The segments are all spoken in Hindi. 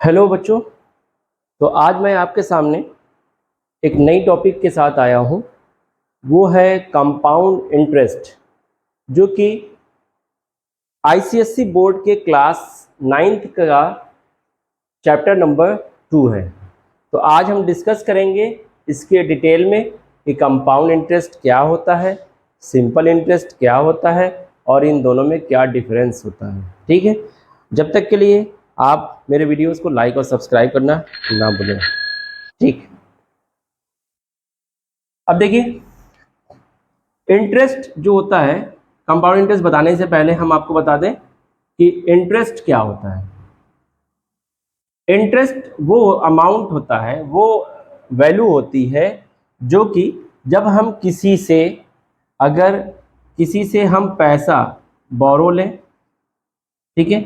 हेलो बच्चों। तो आज मैं आपके सामने एक नई टॉपिक के साथ आया हूँ। वो है कंपाउंड इंटरेस्ट, जो कि आईसीएसई बोर्ड के क्लास 9th का चैप्टर नंबर 2 है। तो आज हम डिस्कस करेंगे इसके डिटेल में कि कंपाउंड इंटरेस्ट क्या होता है, सिंपल इंटरेस्ट क्या होता है और इन दोनों में क्या डिफरेंस होता है। ठीक है, जब तक के लिए आप मेरे वीडियोस को लाइक और सब्सक्राइब करना ना भूलें। ठीक, अब देखिए, इंटरेस्ट जो होता है, कंपाउंड इंटरेस्ट बताने से पहले हम आपको बता दें कि इंटरेस्ट क्या होता है। इंटरेस्ट वो अमाउंट होता है, वो वैल्यू होती है जो कि जब हम अगर किसी से हम पैसा बोरो लें, ठीक है,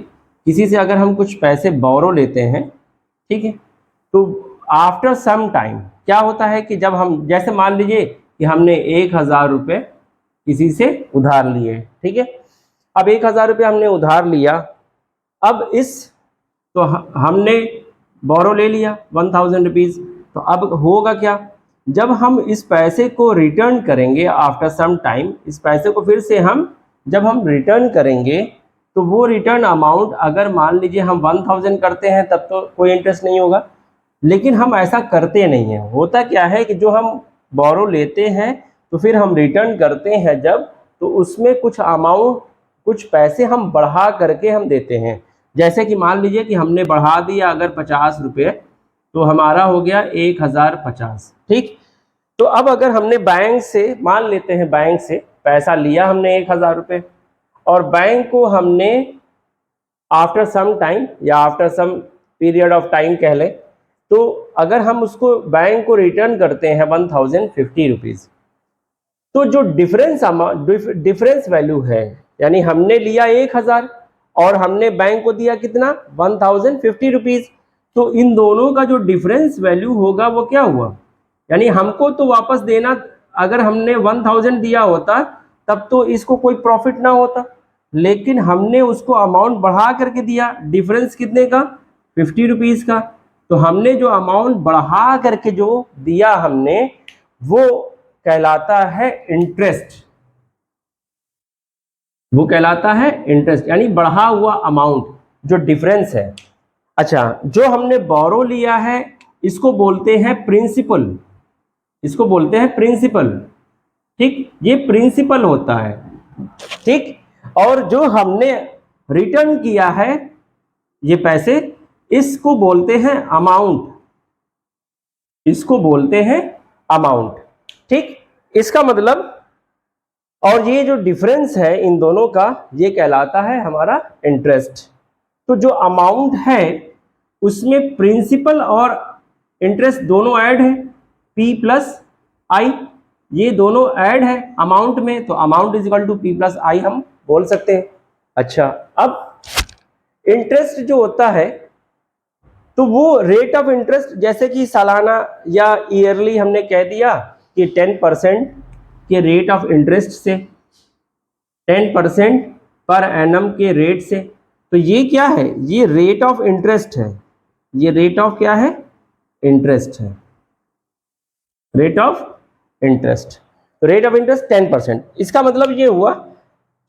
किसी से अगर हम कुछ पैसे बोरो लेते हैं, ठीक है, तो आफ्टर सम टाइम क्या होता है कि जब हम, जैसे मान लीजिए कि हमने 1,000 रुपये किसी से उधार लिए, ठीक है, अब 1,000 रुपये हमने उधार लिया। अब तो हमने बोरो ले लिया 1,000 रुपीज़। तो अब होगा क्या, जब हम इस पैसे को रिटर्न करेंगे आफ्टर सम टाइम, इस पैसे को फिर से जब हम रिटर्न करेंगे तो वो रिटर्न अमाउंट, अगर मान लीजिए हम 1,000 करते हैं तब तो कोई इंटरेस्ट नहीं होगा, लेकिन हम ऐसा करते नहीं हैं। होता क्या है कि जो हम बोरो लेते हैं तो फिर हम रिटर्न करते हैं जब, तो उसमें कुछ अमाउंट, कुछ पैसे हम बढ़ा करके हम देते हैं। जैसे कि मान लीजिए कि हमने बढ़ा दिया अगर 50 रुपये, तो हमारा हो गया 1,050। ठीक, तो अब अगर हमने बैंक से, मान लेते हैं बैंक से पैसा लिया हमने 1,000 रुपये, और बैंक को हमने आफ्टर सम टाइम या after some period of time कह लें, तो अगर हम उसको बैंक को रिटर्न करते हैं 1,050 रुपीज़, तो जो डिफरेंस वैल्यू है, यानी हमने लिया 1,000 और हमने बैंक को दिया कितना, 1,050 रुपीज़, तो इन दोनों का जो डिफरेंस वैल्यू होगा वो क्या हुआ, यानी हमको तो वापस देना, अगर हमने 1,000 दिया होता तब तो इसको कोई प्रॉफिट ना होता, लेकिन हमने उसको अमाउंट बढ़ा करके दिया। डिफरेंस कितने का, 50 रुपीज़ का। तो हमने जो अमाउंट बढ़ा करके जो दिया हमने, वो कहलाता है इंटरेस्ट। वो कहलाता है इंटरेस्ट, यानी बढ़ा हुआ अमाउंट, जो डिफरेंस है। अच्छा, जो हमने बोरो लिया है इसको बोलते हैं प्रिंसिपल, इसको बोलते हैं प्रिंसिपल। ठीक, ये प्रिंसिपल होता है। ठीक, और जो हमने रिटर्न किया है ये पैसे, इसको बोलते हैं अमाउंट, इसको बोलते हैं अमाउंट। ठीक, इसका मतलब, और ये जो डिफरेंस है इन दोनों का, ये कहलाता है हमारा इंटरेस्ट। तो जो अमाउंट है उसमें प्रिंसिपल और इंटरेस्ट दोनों ऐड है, P प्लस आई, ये दोनों ऐड है अमाउंट में, तो amount is equal to P plus I हम बोल सकते हैं। अच्छा, अब इंटरेस्ट जो होता है तो वो रेट ऑफ इंटरेस्ट, जैसे कि सालाना या ईयरली हमने कह दिया कि 10% के रेट ऑफ इंटरेस्ट से, 10% पर एनम के रेट से, तो ये क्या है, ये रेट ऑफ इंटरेस्ट है। ये रेट ऑफ क्या है, इंटरेस्ट है, रेट ऑफ इंटरेस्ट। तो रेट ऑफ इंटरेस्ट 10%, इसका मतलब ये हुआ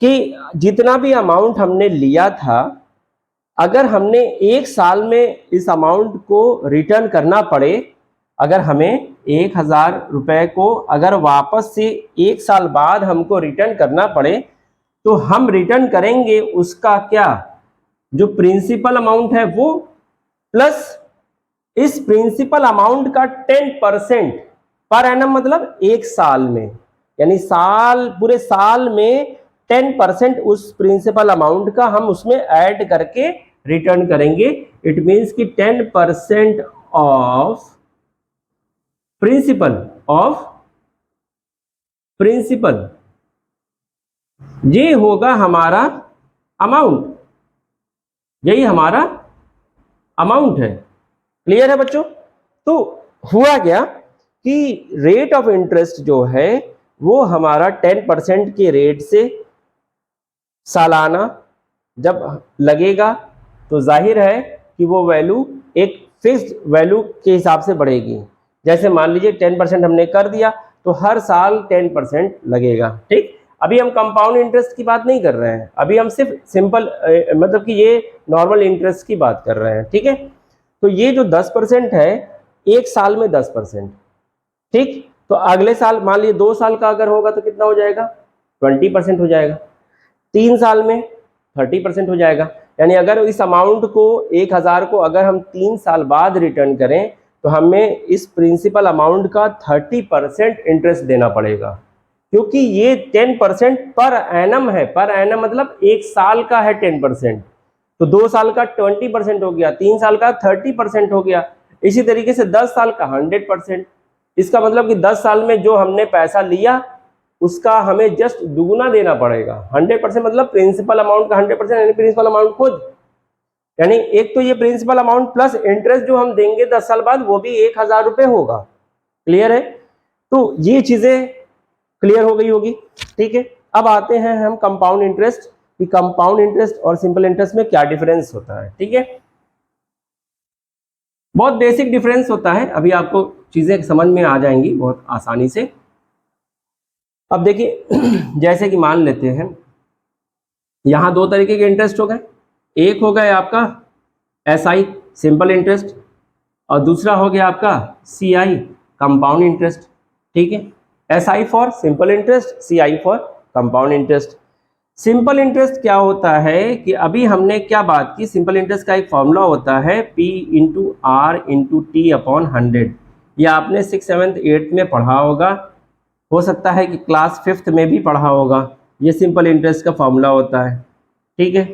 कि जितना भी अमाउंट हमने लिया था, अगर हमने एक साल में इस अमाउंट को रिटर्न करना पड़े, अगर हमें 1,000 रुपये को अगर वापस से एक साल बाद हमको रिटर्न करना पड़े, तो हम रिटर्न करेंगे उसका क्या, जो प्रिंसिपल अमाउंट है वो, प्लस इस प्रिंसिपल अमाउंट का 10% पर एनम, मतलब एक साल में, यानी पूरे साल में 10% उस प्रिंसिपल अमाउंट का हम उसमें ऐड करके रिटर्न करेंगे। इट मीन्स कि 10% ऑफ प्रिंसिपल, ये होगा हमारा अमाउंट, यही हमारा अमाउंट है। क्लियर है बच्चों? तो हुआ क्या कि रेट ऑफ इंटरेस्ट जो है वो हमारा 10% के रेट से सालाना जब लगेगा, तो जाहिर है कि वो वैल्यू एक फिक्स्ड वैल्यू के हिसाब से बढ़ेगी। जैसे मान लीजिए 10% हमने कर दिया तो हर साल 10% लगेगा। ठीक, अभी हम कंपाउंड इंटरेस्ट की बात नहीं कर रहे हैं, अभी हम सिर्फ सिंपल मतलब कि ये नॉर्मल इंटरेस्ट की बात कर रहे हैं। ठीक है, तो ये जो 10% है एक साल में 10%। ठीक, तो अगले साल मान लीजिए 2 साल का अगर होगा तो कितना हो जाएगा, 20% हो जाएगा। 3 साल में 30% हो जाएगा। यानी अगर इस अमाउंट को 1000 को अगर हम 3 साल बाद रिटर्न करें तो हमें इस प्रिंसिपल अमाउंट का 30% इंटरेस्ट देना पड़ेगा, क्योंकि ये 10% पर एनम है। पर एनम मतलब एक साल का है 10%, तो 2 साल का 20% हो गया, 3 साल का 30% हो गया, इसी तरीके से 10 साल का 100%। इसका मतलब कि 10 साल में जो हमने पैसा लिया उसका हमें जस्ट दुगुना देना पड़ेगा। 100% मतलब प्रिंसिपल अमाउंट का 100%, यानी प्रिंसिपल अमाउंट खुद, यानी एक तो ये प्रिंसिपल अमाउंट प्लस इंटरेस्ट जो हम देंगे 10 साल बाद वो भी 1000 रुपये होगा। क्लियर है? तो ये चीजें क्लियर हो गई होगी। ठीक है, अब आते हैं हम कंपाउंड इंटरेस्ट कि कंपाउंड इंटरेस्ट और सिंपल इंटरेस्ट में क्या डिफरेंस होता है। ठीक है, बहुत बेसिक डिफरेंस होता है, अभी आपको चीजें समझ में आ जाएंगी बहुत आसानी से। अब देखिए जैसे कि मान लेते हैं यहां 2 तरीके के इंटरेस्ट हो गए, एक हो गया आपका SI सिंपल इंटरेस्ट और दूसरा हो गया आपका CI कंपाउंड इंटरेस्ट। ठीक है, SI for simple interest, CI for compound interest. Simple interest क्या होता है कि अभी हमने क्या बात की, सिंपल इंटरेस्ट का एक फॉर्मूला होता है P into R into T upon 100। यह आपने 6th 7th 8th में पढ़ा होगा, हो सकता है कि क्लास 5th में भी पढ़ा होगा। ये सिंपल इंटरेस्ट का फॉर्मूला होता है। ठीक है,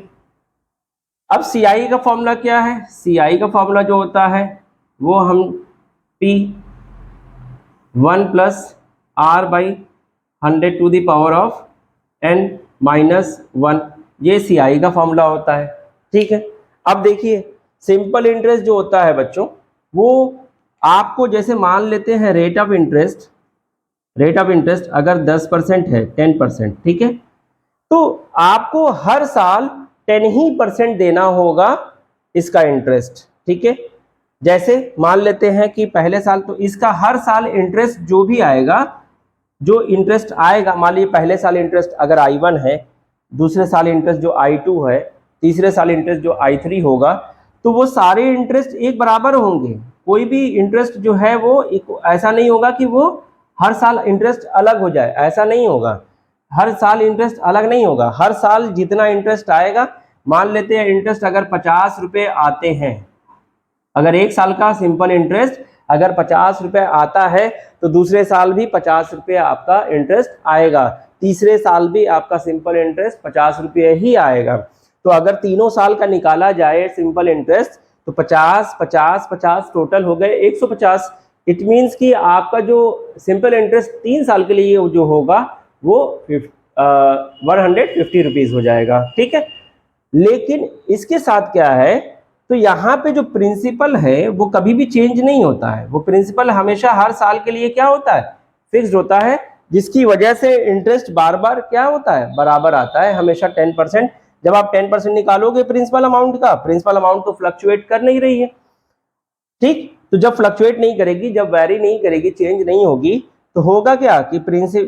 अब CI का फॉर्मूला क्या है, CI का फॉर्मूला जो होता है वो हम P 1 plus R by 100 to the power of N minus 1, ये CI का फॉर्मूला होता है। ठीक है, अब देखिए सिंपल इंटरेस्ट जो होता है बच्चों, वो आपको जैसे मान लेते हैं rate of interest, rate of interest अगर 10% है 10%, ठीक है, तो आपको हर साल 10% देना होगा इसका इंटरेस्ट। ठीक है, जैसे मान लेते हैं कि पहले साल तो इसका हर साल इंटरेस्ट जो भी आएगा, जो इंटरेस्ट आएगा, मान लीजिए पहले साल इंटरेस्ट अगर I1 है, दूसरे साल इंटरेस्ट जो I2 है, तीसरे साल इंटरेस्ट जो I3 होगा, तो वो सारे इंटरेस्ट एक बराबर होंगे। कोई भी इंटरेस्ट जो है वो ऐसा नहीं होगा कि वो हर साल इंटरेस्ट अलग हो जाए, ऐसा नहीं होगा। हर साल इंटरेस्ट अलग नहीं होगा, हर साल जितना इंटरेस्ट आएगा, मान लेते हैं इंटरेस्ट अगर 50 रुपये आते हैं, अगर एक साल का सिंपल इंटरेस्ट अगर 50 रुपये आता है तो दूसरे साल भी 50 रुपये आपका इंटरेस्ट आएगा, तीसरे साल भी आपका सिंपल इंटरेस्ट 50 रुपये ही आएगा। तो अगर तीनों साल का निकाला जाए सिंपल इंटरेस्ट तो 50 50 50 टोटल हो गए 150। इट मीन्स कि आपका जो सिंपल इंटरेस्ट 3 साल के लिए जो होगा वो 150 रुपीज़ हो जाएगा। ठीक है, लेकिन इसके साथ क्या है, तो यहाँ पे जो प्रिंसिपल है वो कभी भी चेंज नहीं होता है। वो प्रिंसिपल हमेशा हर साल के लिए क्या होता है, फिक्स्ड होता है, जिसकी वजह से इंटरेस्ट बार बार क्या होता है, बराबर आता है हमेशा 10%। जब आप 10% निकालोगे प्रिंसिपल अमाउंट का, प्रिंसिपल अमाउंट तो फ्लक्चुएट कर नहीं रही है। ठीक, तो जब फ्लक्चुएट नहीं करेगी, जब वैरी नहीं करेगी, चेंज नहीं होगी, तो होगा क्या कि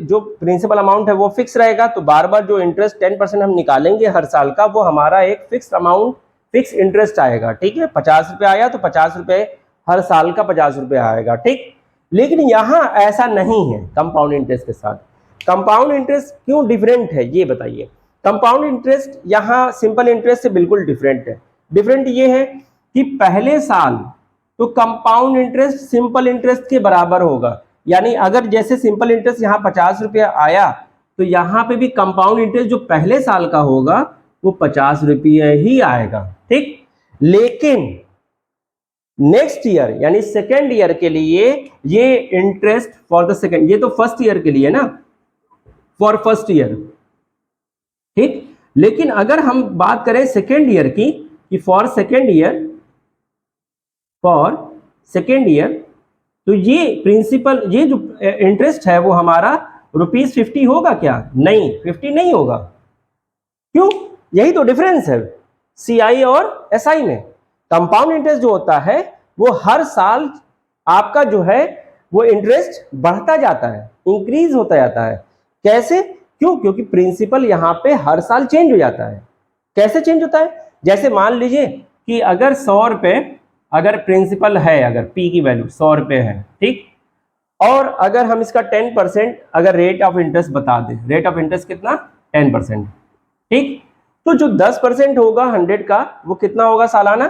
जो प्रिंसिपल अमाउंट है वो फिक्स रहेगा। तो बार बार जो इंटरेस्ट 10% हम निकालेंगे हर साल का, वो हमारा एक फिक्स अमाउंट, फिक्स इंटरेस्ट आएगा। ठीक है, 50 रुपये आया तो 50 रुपये हर साल का 50 रुपये आएगा। ठीक, लेकिन यहाँ ऐसा नहीं है कंपाउंड इंटरेस्ट के साथ। कंपाउंड इंटरेस्ट क्यों डिफरेंट है ये बताइए। कंपाउंड इंटरेस्ट यहाँ सिंपल इंटरेस्ट से बिल्कुल डिफरेंट है। डिफरेंट ये है कि पहले साल तो कंपाउंड इंटरेस्ट सिंपल इंटरेस्ट के बराबर होगा, यानी अगर जैसे सिंपल इंटरेस्ट यहाँ 50 रुपये आया तो यहाँ पे भी कंपाउंड इंटरेस्ट जो पहले साल का होगा वो 50 रुपये ही आएगा। ठीक, लेकिन नेक्स्ट ईयर यानी सेकेंड ईयर के लिए ये इंटरेस्ट फॉर द सेकेंड, ये तो फर्स्ट ईयर के लिए ना, फॉर फर्स्ट ईयर। ठीक, लेकिन अगर हम बात करें सेकेंड ईयर की कि फॉर सेकेंड ईयर, तो ये प्रिंसिपल, ये जो इंटरेस्ट है वो हमारा ₹50 होगा क्या, नहीं, 50 नहीं होगा। क्यों, यही तो डिफरेंस है CI और SI में। कंपाउंड इंटरेस्ट जो होता है वो हर साल आपका जो है वो इंटरेस्ट बढ़ता जाता है, इंक्रीज होता जाता है। कैसे? क्यों? क्योंकि प्रिंसिपल यहाँ पे हर साल चेंज हो जाता है। कैसे चेंज होता है? जैसे मान लीजिए कि अगर 100 रुपए अगर प्रिंसिपल है, अगर पी की वैल्यू 100 रुपए है, ठीक, और अगर हम इसका 10% अगर रेट ऑफ इंटरेस्ट बता दें, रेट ऑफ इंटरेस्ट कितना? 10%, ठीक, तो जो 10% होगा 100 का वो कितना होगा सालाना?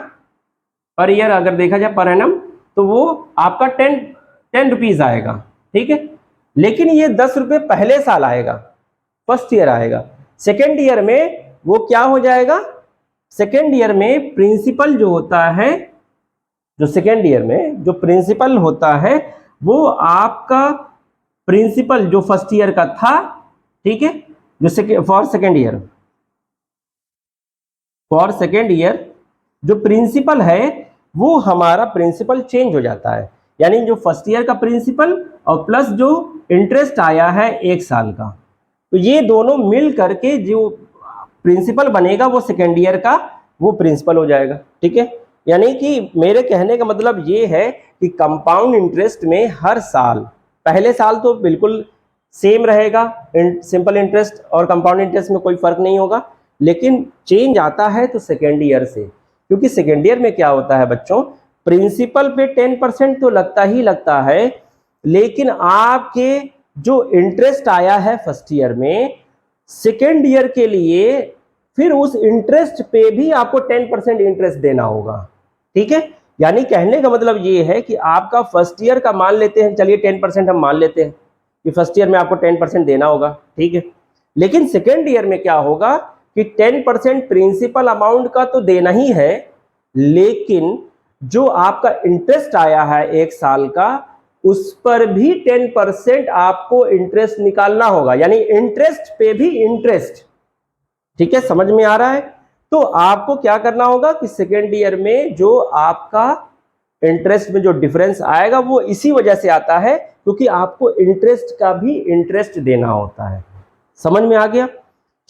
पर ईयर अगर देखा जाए पर एनम, तो वो आपका 10 रुपीज आएगा, ठीक है। लेकिन ये 10 रुपये पहले साल आएगा, फर्स्ट ईयर आएगा। सेकेंड ईयर में वो क्या हो जाएगा? सेकेंड ईयर में प्रिंसिपल जो होता है, जो सेकेंड ईयर में जो प्रिंसिपल होता है वो आपका प्रिंसिपल जो फर्स्ट ईयर का था, ठीक है, जो फॉर सेकेंड ईयर जो प्रिंसिपल है वो हमारा प्रिंसिपल चेंज हो जाता है। यानी जो फर्स्ट ईयर का प्रिंसिपल और प्लस जो इंटरेस्ट आया है 1 साल का, तो ये दोनों मिल करके जो प्रिंसिपल बनेगा वो सेकेंड ईयर का वो प्रिंसिपल हो जाएगा, ठीक है। यानी कि मेरे कहने का मतलब ये है कि कंपाउंड इंटरेस्ट में हर साल, पहले साल तो बिल्कुल सेम रहेगा, सिंपल इंटरेस्ट और कंपाउंड इंटरेस्ट में कोई फर्क नहीं होगा, लेकिन चेंज आता है तो सेकेंड ईयर से। क्योंकि सेकेंड ईयर में क्या होता है बच्चों, प्रिंसिपल पे 10% तो लगता ही लगता है, लेकिन आपके जो इंटरेस्ट आया है फर्स्ट ईयर में, सेकेंड ईयर के लिए फिर उस इंटरेस्ट पे भी आपको 10% इंटरेस्ट देना होगा, ठीक है। यानी कहने का मतलब ये है कि आपका फर्स्ट ईयर का मान लेते हैं, चलिए 10% हम मान लेते हैं कि फर्स्ट ईयर में आपको 10% देना होगा, ठीक है। लेकिन सेकेंड ईयर में क्या होगा कि 10% प्रिंसिपल अमाउंट का तो देना ही है, लेकिन जो आपका इंटरेस्ट आया है 1 साल का उस पर भी 10% आपको इंटरेस्ट निकालना होगा, यानी इंटरेस्ट पे भी इंटरेस्ट, ठीक है, समझ में आ रहा है। तो आपको क्या करना होगा कि सेकेंड ईयर में जो आपका इंटरेस्ट में जो डिफरेंस आएगा वो इसी वजह से आता है क्योंकि आपको इंटरेस्ट का भी इंटरेस्ट देना होता है। समझ में आ गया?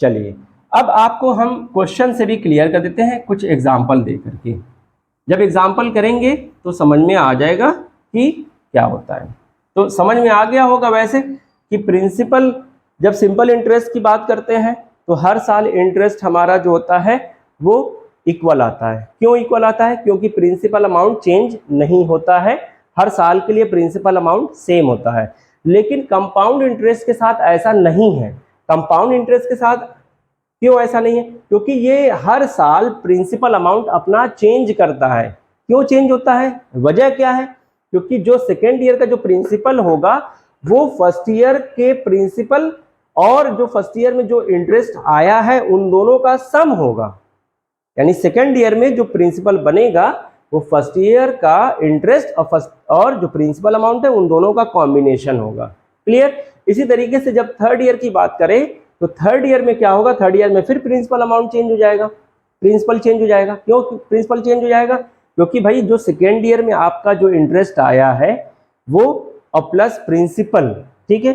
चलिए अब आपको हम क्वेश्चन से भी क्लियर कर देते हैं कुछ एग्जाम्पल दे करके। जब एग्जाम्पल करेंगे तो समझ में आ जाएगा कि क्या होता है। तो समझ में आ गया होगा वैसे कि प्रिंसिपल, जब सिंपल इंटरेस्ट की बात करते हैं तो हर साल इंटरेस्ट हमारा जो होता है वो इक्वल आता है। क्यों इक्वल आता है? क्योंकि प्रिंसिपल अमाउंट चेंज नहीं होता है, हर साल के लिए प्रिंसिपल अमाउंट सेम होता है। लेकिन कंपाउंड इंटरेस्ट के साथ ऐसा नहीं है। कंपाउंड इंटरेस्ट के साथ क्यों ऐसा नहीं है? क्योंकि ये हर साल प्रिंसिपल अमाउंट अपना चेंज करता है। क्यों चेंज होता है? वजह क्या है? क्योंकि जो सेकेंड ईयर का जो प्रिंसिपल होगा वो फर्स्ट ईयर के प्रिंसिपल और जो फर्स्ट ईयर में जो इंटरेस्ट आया है उन दोनों का सम होगा। यानी सेकेंड ईयर में जो प्रिंसिपल बनेगा वो फर्स्ट ईयर का इंटरेस्ट और जो प्रिंसिपल अमाउंट है उन दोनों का कॉम्बिनेशन होगा। क्लियर? इसी तरीके से जब थर्ड ईयर की बात करें तो थर्ड ईयर में क्या होगा? थर्ड ईयर में फिर प्रिंसिपल अमाउंट चेंज हो जाएगा, प्रिंसिपल चेंज हो जाएगा। क्यों प्रिंसिपल चेंज हो जाएगा? क्योंकि भाई जो सेकेंड ईयर में आपका जो इंटरेस्ट आया है वो और प्लस प्रिंसिपल, ठीक है,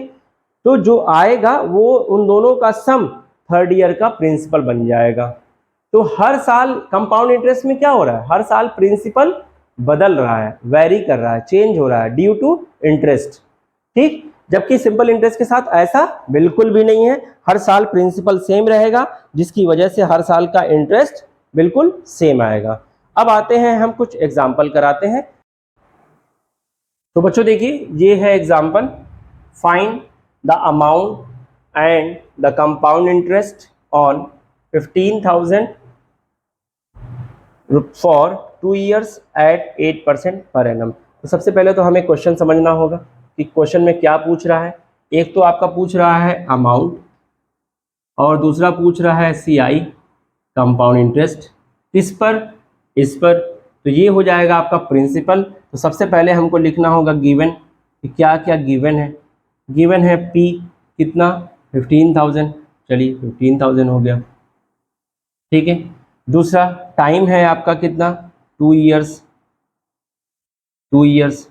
तो जो आएगा वो उन दोनों का सम थर्ड ईयर का प्रिंसिपल बन जाएगा। तो हर साल कंपाउंड इंटरेस्ट में क्या हो रहा है? हर साल प्रिंसिपल बदल रहा है, वेरी कर रहा है, चेंज हो रहा है ड्यू टू इंटरेस्ट, ठीक। जबकि सिंपल इंटरेस्ट के साथ ऐसा बिल्कुल भी नहीं है, हर साल प्रिंसिपल सेम रहेगा जिसकी वजह से हर साल का इंटरेस्ट बिल्कुल सेम आएगा। अब आते हैं हम कुछ एग्जाम्पल कराते हैं। तो बच्चों देखिए ये है example, find the amount and the compound interest on 15,000 for 2 years at 8% per annum. तो सबसे पहले तो हमें क्वेश्चन समझना होगा कि क्वेश्चन में क्या पूछ रहा है। एक तो आपका पूछ रहा है अमाउंट और दूसरा पूछ रहा है CI कंपाउंड इंटरेस्ट, किस पर? इस पर। तो ये हो जाएगा आपका प्रिंसिपल। तो सबसे पहले हमको लिखना होगा गिवन कि क्या क्या गिवन है। गिवन है P कितना? 15,000, चलिए 15,000 हो गया, ठीक है। दूसरा टाइम है आपका कितना? 2 years, 2 years,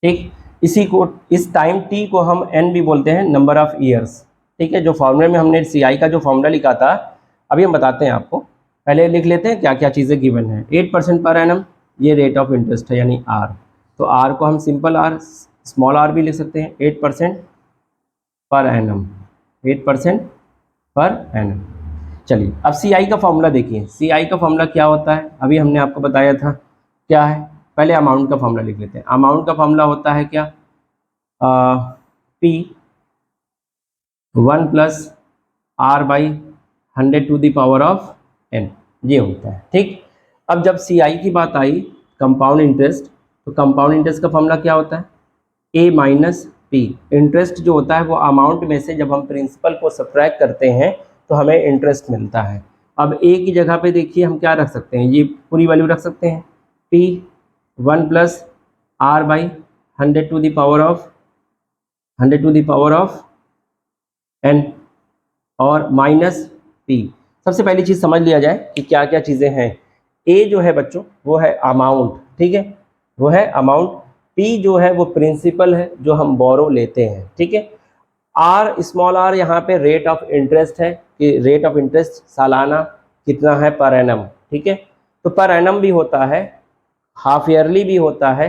ठीक। इसी को, इस टाइम T को हम N भी बोलते हैं, नंबर ऑफ ईयर्स, ठीक है। जो फॉर्मूले में हमने CI का जो फॉर्मूला लिखा था अभी हम बताते हैं आपको। पहले लिख लेते हैं क्या क्या चीज़ें गिवन है। 8% पर एनम, ये रेट ऑफ इंटरेस्ट है यानी आर। तो आर को हम सिंपल आर, स्मॉल आर भी लिख सकते हैं। 8% पर एनम, 8% पर एनम। चलिए अब सी आई का फॉर्मूला देखिए। सी आई का फॉर्मूला क्या होता है, अभी हमने आपको बताया था क्या है। पहले अमाउंट का फॉर्मूला लिख लेते हैं। अमाउंट का फॉर्मूला होता है क्या, P 1 plus R by 100 to the power of N, ये होता है। ठीक, अब जब सी आई की बात आई, कंपाउंड इंटरेस्ट, तो कंपाउंड इंटरेस्ट का फॉर्मूला क्या होता है, ए माइनस पी। इंटरेस्ट जो होता है वो अमाउंट में से जब हम प्रिंसिपल को सब्ट्रैक्ट करते हैं तो हमें इंटरेस्ट मिलता है। अब ए की जगह पे देखिए हम क्या रख सकते हैं, ये पूरी वैल्यू रख सकते हैं, P 1 plus R by 100 to the power of 100 to the power of N और माइनस पी। सबसे पहली चीज़ समझ लिया जाए कि क्या क्या चीज़ें हैं। ए जो है बच्चों वो है अमाउंट, ठीक है, वो है अमाउंट। पी जो है वो प्रिंसिपल है जो हम बोरो लेते हैं, ठीक है। आर, स्मॉल आर, यहाँ पे रेट ऑफ इंटरेस्ट है कि रेट ऑफ इंटरेस्ट सालाना कितना है पर एनम, ठीक है। तो पर एनम भी होता है, हाफ ईयरली भी होता है,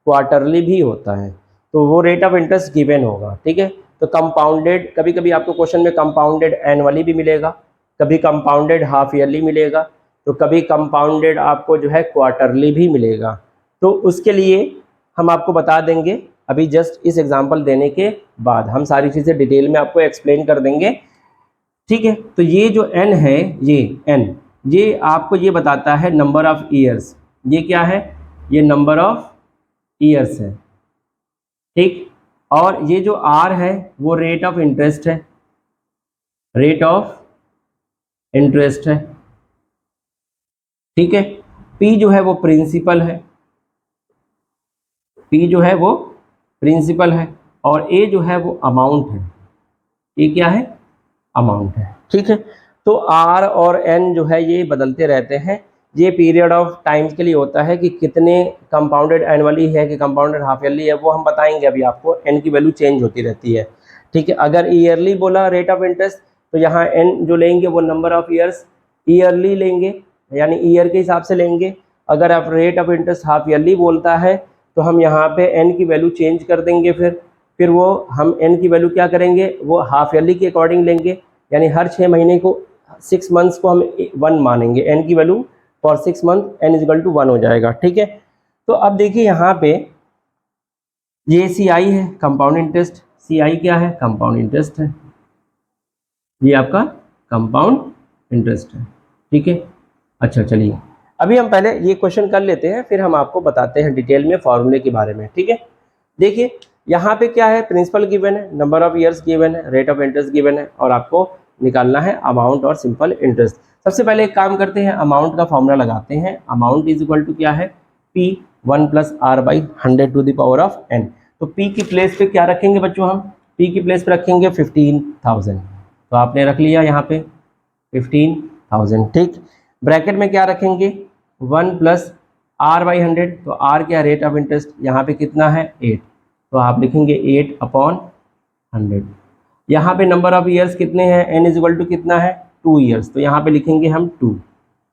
क्वार्टरली भी होता है, तो वो रेट ऑफ इंटरेस्ट गिवन होगा, ठीक है। तो कंपाउंडेड, कभी कभी आपको क्वेश्चन में कंपाउंडेड एनुअली भी मिलेगा, कभी कंपाउंडेड हाफ ईयरली मिलेगा, तो कभी कंपाउंडेड आपको जो है क्वार्टरली भी मिलेगा। तो उसके लिए हम आपको बता देंगे अभी जस्ट इस एग्जांपल देने के बाद हम सारी चीज़ें डिटेल में आपको एक्सप्लेन कर देंगे, ठीक है। तो ये जो n है, ये n, ये आपको ये बताता है नंबर ऑफ ईयर्स। ये क्या है, ये नंबर ऑफ ईयर्स है, ठीक। और ये जो r है वो रेट ऑफ इंटरेस्ट है, रेट ऑफ इंटरेस्ट है, ठीक है। p जो है वो प्रिंसिपल है, p जो है वो प्रिंसिपल है, और a जो है वो अमाउंट है। ये क्या है, अमाउंट है, ठीक है। तो r और n जो है ये बदलते रहते हैं। ये पीरियड ऑफ टाइम के लिए होता है कि कितने कंपाउंडेड एनुअली है कि कंपाउंडेड हाफ ईयरली है, वो हम बताएंगे अभी आपको। n की वैल्यू चेंज होती रहती है, ठीक है। अगर ईयरली बोला रेट ऑफ इंटरेस्ट, तो यहाँ n जो लेंगे वो नंबर ऑफ ईयर्स ईयरली लेंगे, यानी ईयर के हिसाब से लेंगे। अगर आप rate of interest half yearly बोलता है तो हम यहाँ पे n की वैल्यू चेंज कर देंगे। फिर वो हम n की वैल्यू क्या करेंगे, वो हाफ ईयरली के अकॉर्डिंग लेंगे, यानी हर 6 महीने को 6 मंथ्स को हम 1 मानेंगे। n की value for 6 month n is equal to 1 हो जाएगा, ठीक है। तो अब देखिए यहाँ पे ये सी आई है, कंपाउंड इंटरेस्ट। सी आई क्या है, कंपाउंड इंटरेस्ट है, ये आपका कंपाउंड इंटरेस्ट है, ठीक है। अच्छा चलिए अभी हम पहले ये क्वेश्चन कर लेते हैं, फिर हम आपको बताते हैं डिटेल में फॉर्मूले के बारे में, ठीक है। देखिए यहाँ पे क्या है, प्रिंसिपल गिवन है, नंबर ऑफ ईयर्स गिवन है, रेट ऑफ इंटरेस्ट गिवन है, और आपको निकालना है अमाउंट और सिंपल इंटरेस्ट। सबसे पहले एक काम करते हैं, अमाउंट का फॉर्मूला लगाते हैं। अमाउंट इज इक्वल टू क्या है, P 1 plus R by 100 to the power of n। तो P की प्लेस पे क्या रखेंगे बच्चों, हम P की प्लेस पे रखेंगे 15,000। तो आपने रख लिया यहाँ पे 15,000, ठीक। ब्रैकेट में क्या रखेंगे, 1 प्लस आर बाई 100, तो r क्या, रेट ऑफ इंटरेस्ट, यहाँ पे कितना है 8, तो आप लिखेंगे 8 अपॉन 100। यहाँ पे नंबर ऑफ ईयर्स कितने हैं, n इज इक्वल टू कितना है 2 ईयर्स, तो यहाँ पे लिखेंगे हम 2,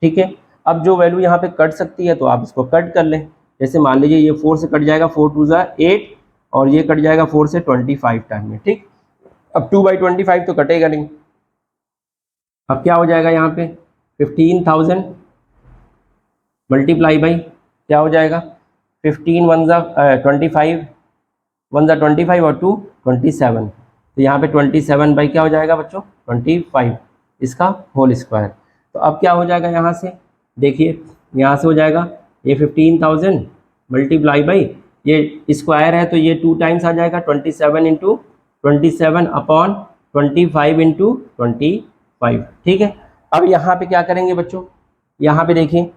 ठीक है। अब जो वैल्यू यहाँ पे कट सकती है तो आप इसको कट कर लें। जैसे मान लीजिए ये 4 से कट जाएगा, 4 2 ज़ा 8, और ये कट जाएगा 4 से 25 टाइम में, ठीक। अब 2/25 तो कटेगा नहीं। अब क्या हो जाएगा यहाँ पे 15,000 मल्टीप्लाई बाई क्या हो जाएगा 15 1 ज़ा 25, 1 ज़ा 25 और 2 27, तो यहाँ पे 27 बाई क्या हो जाएगा बच्चों 25, इसका होल स्क्वायर। तो अब क्या हो जाएगा यहाँ से, देखिए यहाँ से हो जाएगा ये 15,000 मल्टीप्लाई बाई ये स्क्वायर है तो ये 2 टाइम्स आ जाएगा 27 इंटू 27 अपॉन 25 इंटू 25, ठीक है। अब यहाँ पे क्या करेंगे बच्चों, यहाँ पे देखिए,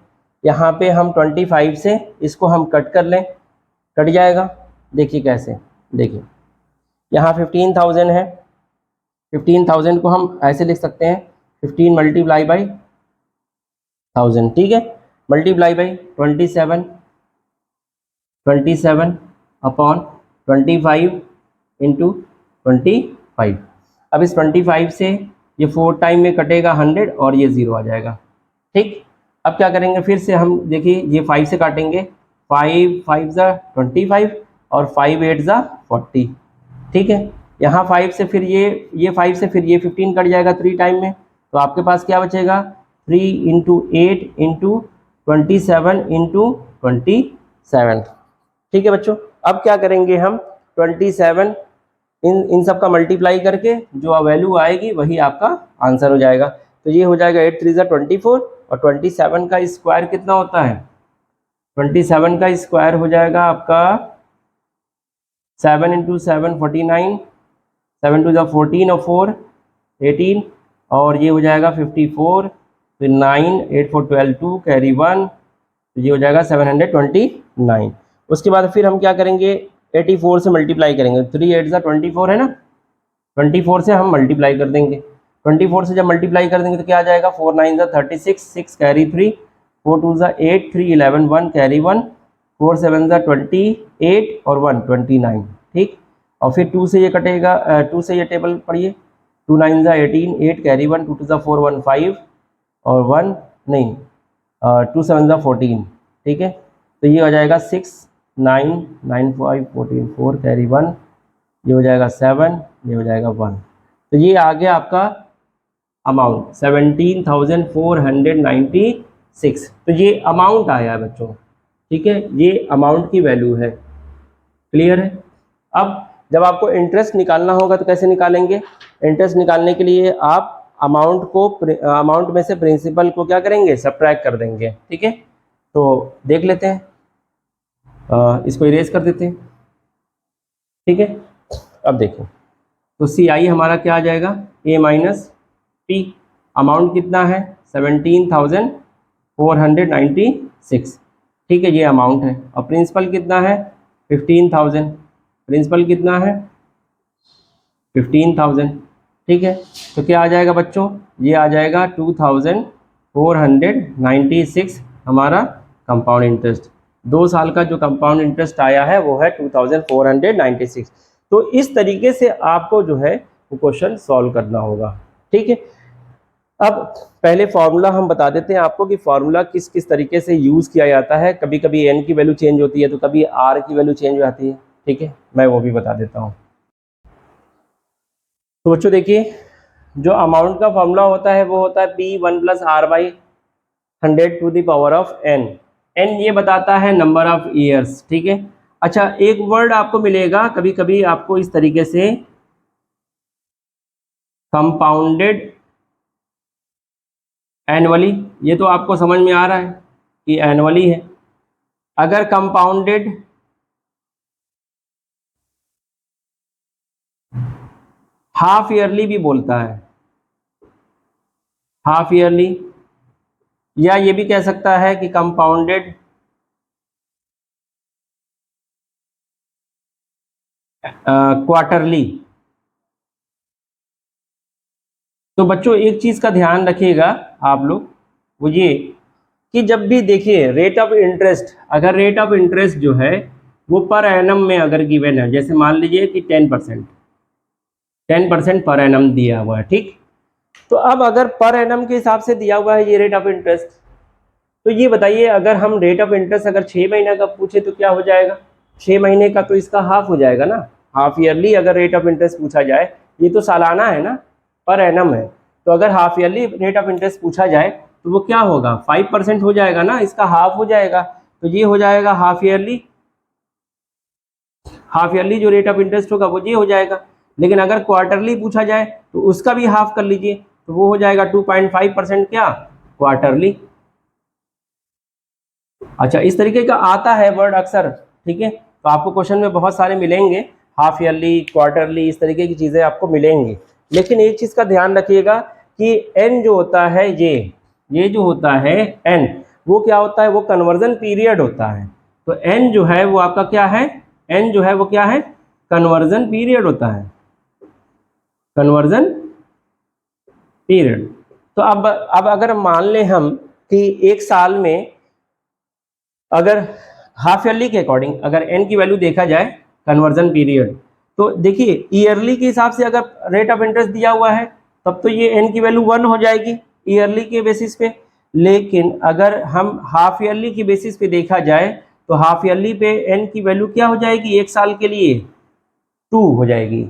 यहाँ पे हम 25 से इसको हम कट कर लें, कट जाएगा। देखिए कैसे, देखिए यहाँ 15,000 है, 15,000 को हम ऐसे लिख सकते हैं 15 मल्टीप्लाई बाई 1000, ठीक है, मल्टीप्लाई बाई 27 अपॉन 25 इंटू 25। अब इस 25 से ये 4 टाइम में कटेगा 100 और ये 0 आ जाएगा, ठीक, अब क्या करेंगे, फिर से हम देखिए ये 5 से काटेंगे, 5 5 ज़ा 25 और 5 8 ज़ा 40। ठीक है, यहाँ 5 से फिर ये 5 से फिर ये 15 कट जाएगा 3 टाइम में, तो आपके पास क्या बचेगा, 3 इंटू 8 इंटू 27 इंटू 27। ठीक है बच्चों, अब क्या करेंगे हम, 27 इन सब का मल्टीप्लाई करके जो वैल्यू आएगी वही आपका आंसर हो जाएगा। तो ये हो जाएगा 8 3 ज़ा 24 और 27 का स्क्वायर कितना होता है, 27 का स्क्वायर हो जाएगा आपका 7 इंटू 7 49, 7 टू ज़ा 14 और 4 18 और ये हो जाएगा 54, फिर 9 8 4 12 2 कैरी 1, तो ये हो जाएगा 729। उसके बाद फिर हम क्या करेंगे, 84 से मल्टीप्लाई करेंगे, 3 8 ज़ा 24 है ना, 24 से हम मल्टीप्लाई कर देंगे, 24 से जब मल्टीप्लाई कर देंगे तो क्या आ जाएगा, 4 9 ज़ा 36, 6 कैरी 3, 4 2 ज़ा 8, 3 11 1 कैरी 1, 4 7 ज़ा 28 और 1 29। ठीक, और फिर 2 से ये कटेगा, 2 से ये टेबल पढ़िए, 2 9 ज़ा 18, 8 कैरी 1, 2 2 ज़ा 4 1 5 और 1 नहीं 2 7 ज़ा 14। ठीक है, तो ये हो जाएगा 6 9 9 5 14 4 कैरी 1, ये हो जाएगा 7, ये हो जाएगा 1। तो ये आ गया आपका अमाउंट 17,496। तो ये अमाउंट आया है बच्चों। ठीक है, ये अमाउंट की वैल्यू है। क्लियर है। अब जब आपको इंटरेस्ट निकालना होगा तो कैसे निकालेंगे, इंटरेस्ट निकालने के लिए आप अमाउंट में से प्रिंसिपल को क्या करेंगे, सब्ट्रैक्ट कर देंगे। ठीक है, तो देख लेते हैं, इसको इरेज कर देते हैं। ठीक है, अब देखो तो सी आई हमारा क्या आ जाएगा, ए माइनस पी। अमाउंट कितना है 17,496। ठीक है, ये अमाउंट है। और प्रिंसिपल कितना है 15,000। प्रिंसिपल कितना है 15,000। ठीक है, तो क्या आ जाएगा बच्चों, ये आ जाएगा 2,496 हमारा कंपाउंड इंटरेस्ट। 2 साल का जो कंपाउंड इंटरेस्ट आया है वो है 2,496। तो इस तरीके से आपको जो है वो क्वेश्चन सॉल्व करना होगा। ठीक है, अब पहले फार्मूला हम बता देते हैं आपको कि फार्मूला किस किस तरीके से यूज़ किया जाता है। कभी कभी एन की वैल्यू चेंज होती है तो कभी आर की वैल्यू चेंज हो जाती है। ठीक है, मैं वो भी बता देता हूँ। तो बच्चों देखिए, जो अमाउंट का फॉर्मूला होता है वो होता है P1 + R/100 to the power of n। n ये बताता है नंबर ऑफ ईयर्स। ठीक है, अच्छा एक वर्ड आपको मिलेगा कभी कभी आपको इस तरीके से, कंपाउंडेड एनुअली। ये तो आपको समझ में आ रहा है कि एनुअली है। अगर कंपाउंडेड हाफ ईयरली भी बोलता है, हाफ ईयरली, या ये भी कह सकता है कि कंपाउंडेड क्वार्टरली। तो बच्चों एक चीज का ध्यान रखिएगा आप लोग, वो ये कि जब भी देखिए रेट ऑफ इंटरेस्ट, अगर रेट ऑफ इंटरेस्ट जो है वो पर एनम में अगर गिवन है, जैसे मान लीजिए कि 10% पर एनम दिया हुआ है। ठीक, तो अब अगर पर एनम के हिसाब से दिया हुआ है ये रेट ऑफ इंटरेस्ट, तो ये बताइए अगर हम रेट ऑफ इंटरेस्ट अगर 6 महीने का पूछे तो क्या हो जाएगा, 6 महीने का तो इसका हाफ हो जाएगा ना। हाफ ईयरली अगर रेट ऑफ इंटरेस्ट पूछा जाए, ये तो सालाना है ना, पर एनम है, तो अगर half yearly rate of interest पूछा जाए तो वो क्या होगा, 5% हो जाएगा ना, इसका हाफ हो जाएगा। तो ये हो जाएगा हाफ ईयरली, हाफ ईयरली जो रेट ऑफ इंटरेस्ट होगा वो ये हो जाएगा। लेकिन अगर क्वार्टरली पूछा जाए तो उसका भी हाफ कर लीजिए, तो वो हो जाएगा 2.5% क्या, क्वार्टरली। अच्छा, इस तरीके का आता है वर्ड अक्सर। ठीक है, तो आपको क्वेश्चन में बहुत सारे मिलेंगे, हाफ ईयरली, क्वार्टरली, इस तरीके की चीज़ें आपको मिलेंगी। लेकिन एक चीज़ का ध्यान रखिएगा कि एन जो होता है, ये जो होता है एन, वो क्या होता है, वो कन्वर्जन पीरियड होता है। तो एन जो है वो आपका क्या है, एन जो है वो क्या है, कन्वर्जन पीरियड होता है, कन्वर्जन पीरियड। तो अब अगर मान लें हम कि एक साल में अगर हाफ ईयरली के अकॉर्डिंग अगर एन की वैल्यू देखा जाए कन्वर्जन पीरियड, तो देखिए ईयरली के हिसाब से अगर रेट ऑफ इंटरेस्ट दिया हुआ है तब तो ये एन की वैल्यू 1 हो जाएगी ईयरली के बेसिस पे। लेकिन अगर हम हाफ ईयरली की बेसिस पे देखा जाए तो हाफ ईयरली पे एन की वैल्यू क्या हो जाएगी एक साल के लिए 2 हो जाएगी,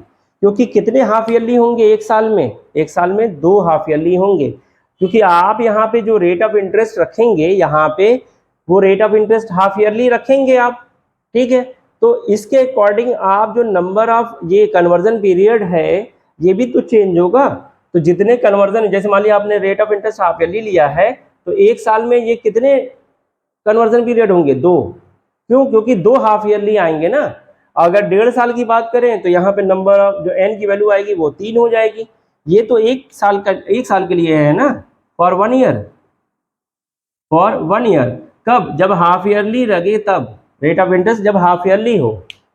क्योंकि कितने हाफ ईयरली होंगे एक साल में? एक साल में 2 हाफ ईयरली होंगे, क्योंकि आप यहाँ पे जो रेट ऑफ इंटरेस्ट रखेंगे यहाँ पे वो rate of interest half yearly रखेंगे आप, ठीक है। तो इसके अकॉर्डिंग आप जो नंबर ऑफ ये कन्वर्जन पीरियड है ये भी तो चेंज होगा। तो जितने कन्वर्जन, जैसे मान लिया आपने rate of interest half yearly लिया है तो एक साल में ये कितने कन्वर्जन पीरियड होंगे? 2। क्यों? क्योंकि 2 हाफ ईयरली आएंगे ना। अगर 1.5 साल की बात करें तो यहाँ पे नंबर ऑफ जो एन की वैल्यू आएगी वो 3 हो जाएगी। ये तो एक साल के लिए है ना, फॉर 1 ईयर, फॉर 1 ईयर। कब? जब हाफ ईयरली लगे तब, रेट ऑफ इंटरेस्ट जब हाफ ईयरली हो,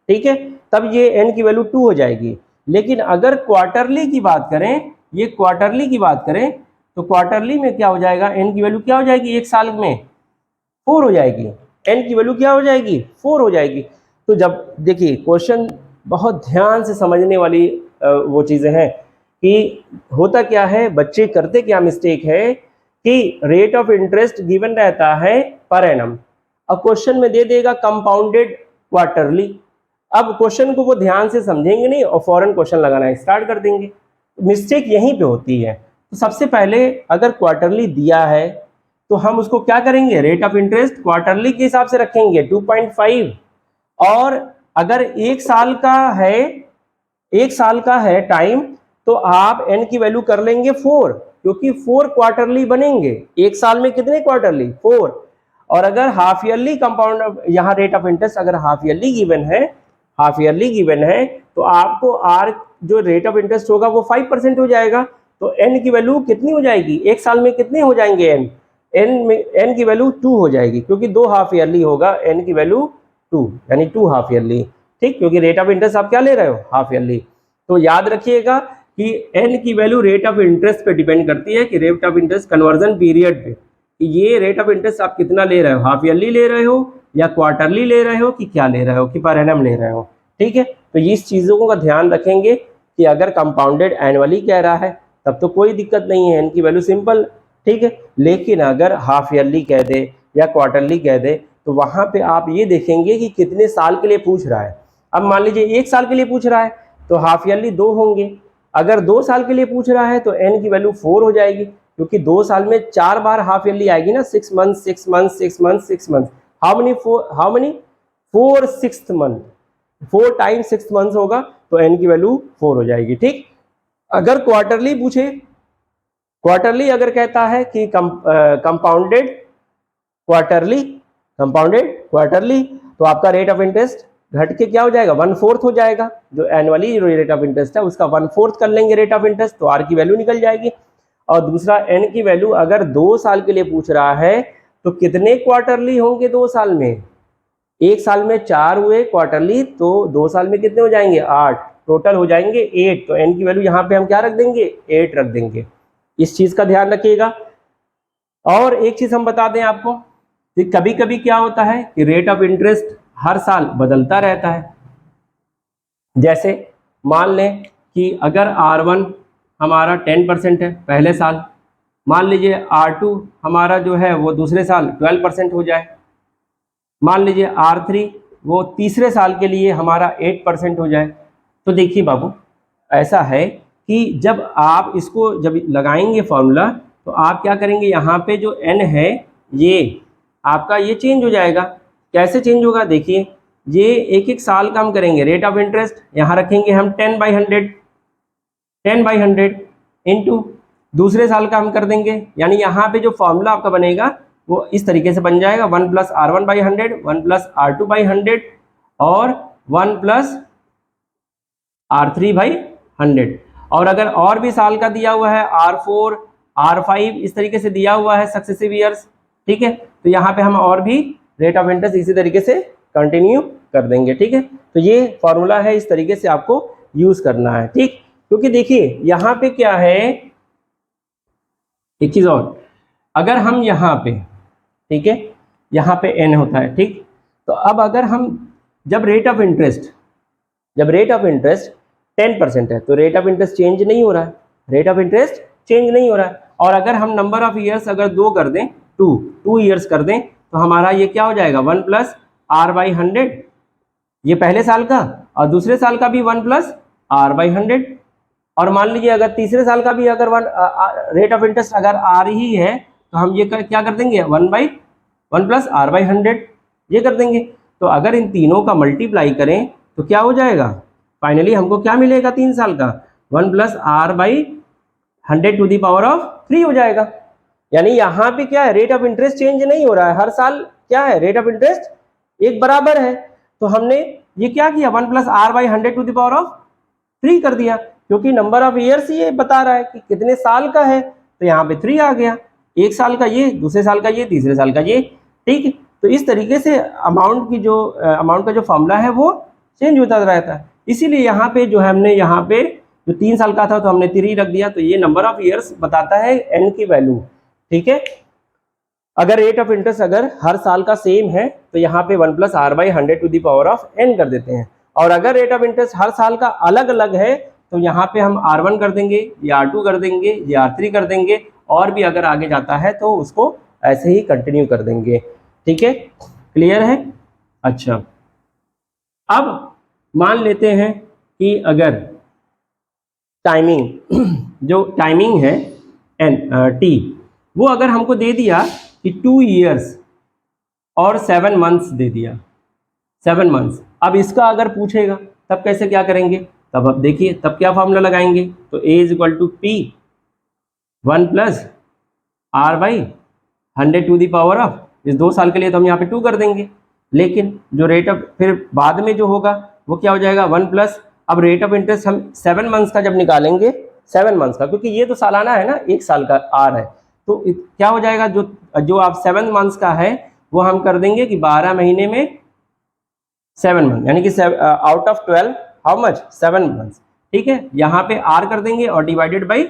ठीक है, तब ये एन की वैल्यू 2 हो जाएगी। लेकिन अगर क्वार्टरली की बात करें, ये क्वार्टरली की बात करें तो क्वार्टरली में क्या हो जाएगा? एन की वैल्यू क्या हो जाएगी एक साल में? 4 हो जाएगी। एन की वैल्यू क्या हो जाएगी? 4 हो जाएगी। तो जब देखिए क्वेश्चन बहुत ध्यान से समझने वाली वो चीज़ें हैं कि होता क्या है, बच्चे करते क्या मिस्टेक है कि रेट ऑफ इंटरेस्ट गिवन रहता है पर एनम, अब क्वेश्चन में दे देगा कंपाउंडेड क्वार्टरली। अब क्वेश्चन को वो ध्यान से समझेंगे नहीं और फौरन क्वेश्चन लगाना स्टार्ट कर देंगे। मिस्टेक यहीं पे होती है। तो सबसे पहले अगर क्वार्टरली दिया है तो हम उसको क्या करेंगे? रेट ऑफ इंटरेस्ट क्वार्टरली के हिसाब से रखेंगे 2.5। और अगर एक साल का है टाइम तो आप एन की वैल्यू कर लेंगे 4, क्योंकि 4 क्वार्टरली बनेंगे। एक साल में कितने क्वार्टरली? 4। और अगर हाफ ईयरली कंपाउंड, यहाँ रेट ऑफ इंटरेस्ट अगर हाफ ईयरली गिवन है तो आपको आर जो रेट ऑफ इंटरेस्ट होगा वो 5% हो जाएगा। तो एन की वैल्यू कितनी हो जाएगी? एक साल में कितने हो जाएंगे? एन की वैल्यू 2 हो जाएगी, क्योंकि 2 हाफ ईयरली होगा, एन की वैल्यू 2 यानी 2 हाफ ईयरली, ठीक, क्योंकि रेट ऑफ इंटरेस्ट आप क्या ले रहे हो? Half yearly. तो याद रखिएगा कि एन की वैल्यू रेट ऑफ इंटरेस्ट पे डिपेंड करती है, कि rate of interest conversion period पे, कि ये रेट ऑफ इंटरेस्ट आप कितना ले रहे हो, हाफ ईयरली ले रहे हो या क्वार्टरली ले रहे हो कि क्या ले रहे हो, कि पर एनम ले रहे हो, ठीक है। तो इस चीज़ों का ध्यान रखेंगे कि अगर कंपाउंडेड एनुअली कह रहा है तब तो कोई दिक्कत नहीं है, एन की वैल्यू सिंपल, ठीक है। लेकिन अगर हाफ ईयरली कह दे या क्वार्टरली कह दे तो वहाँ पे आप ये देखेंगे कि कितने साल के लिए पूछ रहा है। अब मान लीजिए 1 साल के लिए पूछ रहा है तो हाफ ईयरली 2 होंगे। अगर 2 साल के लिए पूछ रहा है तो एन की वैल्यू 4 हो जाएगी, क्योंकि 2 साल में 4 बार हाफ ईयरली आएगी ना, 6 month 6 month 6 month 6 month. How many 4 6th month, 4 times 6 month होगा तो एन की वैल्यू 4 हो जाएगी, ठीक। अगर क्वार्टरली पूछे, क्वार्टरली अगर कहता है कि कंपाउंडेड क्वार्टरली तो आपका रेट ऑफ इंटरेस्ट घट के क्या हो जाएगा? 1/4 हो जाएगा। जो एनुअली रेट ऑफ इंटरेस्ट है उसका 1/4 कर लेंगे रेट ऑफ इंटरेस्ट, तो आर की वैल्यू निकल जाएगी। और दूसरा एन की वैल्यू अगर 2 साल के लिए पूछ रहा है तो कितने क्वार्टरली होंगे 2 साल में? एक साल में 4 हुए क्वार्टरली, तो 2 साल में कितने हो जाएंगे? 8, टोटल हो जाएंगे 8। तो एन की वैल्यू यहाँ पे हम क्या रख देंगे? 8 रख देंगे। इस चीज का ध्यान रखिएगा। और एक चीज हम बता दें आपको कि कभी कभी क्या होता है कि रेट ऑफ इंटरेस्ट हर साल बदलता रहता है। जैसे मान लें कि अगर R1 हमारा 10% है पहले साल, मान लीजिए R2 हमारा जो है वो दूसरे साल 12% हो जाए, मान लीजिए R3 वो तीसरे साल के लिए हमारा 8% हो जाए। तो देखिए बाबू, ऐसा है कि जब आप इसको जब लगाएंगे फॉर्मूला तो आप क्या करेंगे, यहाँ पे जो n है ये आपका ये चेंज हो जाएगा। कैसे चेंज होगा? देखिए, ये एक एक साल का हम करेंगे रेट ऑफ इंटरेस्ट, यहाँ रखेंगे हम 10/100 इंटू दूसरे साल का हम कर देंगे, यानी यहाँ पे जो फॉर्मूला आपका बनेगा वो इस तरीके से बन जाएगा 1 + R1/100, 1 + R2/100 और 1 + R3/100। और अगर और भी साल का दिया हुआ है R4, R5 इस तरीके से दिया हुआ है सक्सेसिव ईयर्स, ठीक है, तो यहाँ पे हम और भी रेट ऑफ इंटरेस्ट इसी तरीके से कंटिन्यू कर देंगे, ठीक है। तो ये फॉर्मूला है, इस तरीके से आपको यूज करना है, ठीक। क्योंकि देखिए यहाँ पे क्या है, एक चीज और, अगर हम यहाँ पे, ठीक है, यहाँ पे n होता है, ठीक, तो अब अगर हम जब रेट ऑफ इंटरेस्ट 10% है तो रेट ऑफ इंटरेस्ट चेंज नहीं हो रहा है, रेट ऑफ इंटरेस्ट चेंज नहीं हो रहा है। और अगर हम नंबर ऑफ ईयर्स अगर 2 कर दें, 2 ईयर्स कर दें, तो हमारा ये क्या हो जाएगा 1 प्लस आर बाई 100, ये पहले साल का, और दूसरे साल का भी 1 प्लस आर बाई 100। और मान लीजिए अगर तीसरे साल का भी अगर रेट ऑफ इंटरेस्ट अगर आर ही है, तो हम ये क्या कर देंगे 1 प्लस आर बाई 100 ये कर देंगे। तो अगर इन तीनों का मल्टीप्लाई करें तो क्या हो जाएगा, फाइनली हमको क्या मिलेगा 3 साल का 1 plus R by 100 to the power of 3 हो जाएगा। यानी यहाँ पे क्या है, रेट ऑफ इंटरेस्ट चेंज नहीं हो रहा है, हर साल क्या है रेट ऑफ इंटरेस्ट एक बराबर है। तो हमने ये क्या किया 1 plus R by 100 to the power of 3 कर दिया, क्योंकि नंबर ऑफ ईयर्स ये बता रहा है कि कितने साल का है, तो यहाँ पे 3 आ गया, एक साल का ये, दूसरे साल का ये, तीसरे साल का ये, ठीक है। तो इस तरीके से अमाउंट का जो फॉर्मूला है वो चेंज होता रहता है। इसीलिए यहाँ पे जो है हमने यहाँ पे जो 3 साल का था तो हमने 3 रख दिया, तो ये नंबर ऑफ ईयर्स बताता है एन की वैल्यू, ठीक है। अगर रेट ऑफ इंटरेस्ट अगर हर साल का सेम है तो यहाँ पे 1 plus R by 100 to the power of N कर देते हैं। और अगर रेट ऑफ इंटरेस्ट हर साल का अलग अलग है तो यहाँ पे हम R1 कर देंगे, या R2 कर देंगे, या R3 कर देंगे, और भी अगर आगे जाता है तो उसको ऐसे ही कंटिन्यू कर देंगे, ठीक है। क्लियर है? अच्छा, अब मान लेते हैं कि अगर टाइमिंग जो टाइमिंग है टी, वो अगर हमको दे दिया कि 2 ईयर्स और 7 मंथ्स दे दिया, 7 मंथ्स। अब इसका अगर पूछेगा तब कैसे क्या करेंगे, तब अब देखिए तब क्या फॉर्मूला लगाएंगे, तो A is equal to P 1 plus R by 100 to the power of, इस 2 साल के लिए तो हम यहाँ पे 2 कर देंगे, लेकिन जो रेट ऑफ फिर बाद में जो होगा वो क्या हो जाएगा 1 प्लस, अब रेट ऑफ इंटरेस्ट हम 7 मंथ्स का जब निकालेंगे, 7 मंथ्स का, क्योंकि ये तो सालाना है ना, 1 साल का आर है, तो क्या हो जाएगा जो आप 7 मंथ्स का है वो हम कर देंगे कि 12 महीने में 7 मंथ, यानी कि out of 12 how much 7 months, ठीक है। यहाँ पे आर कर देंगे और डिवाइडेड बाई